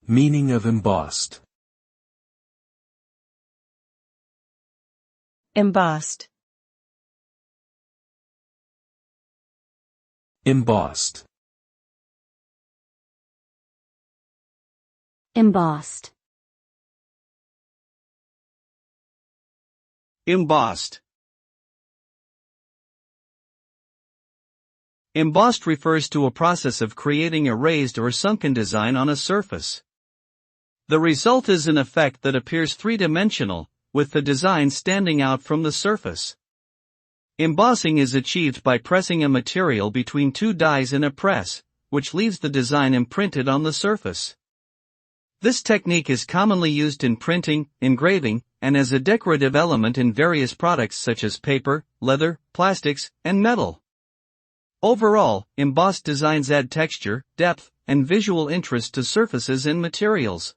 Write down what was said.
Meaning of embossed. Embossed. Embossed. Embossed. Embossed. Embossed refers to a process of creating a raised or sunken design on a surface. The result is an effect that appears three-dimensional, with the design standing out from the surface. Embossing is achieved by pressing a material between two dies in a press, which leaves the design imprinted on the surface. This technique is commonly used in printing, engraving, and as a decorative element in various products such as paper, leather, plastics, and metal. Overall, embossed designs add texture, depth, and visual interest to surfaces and materials.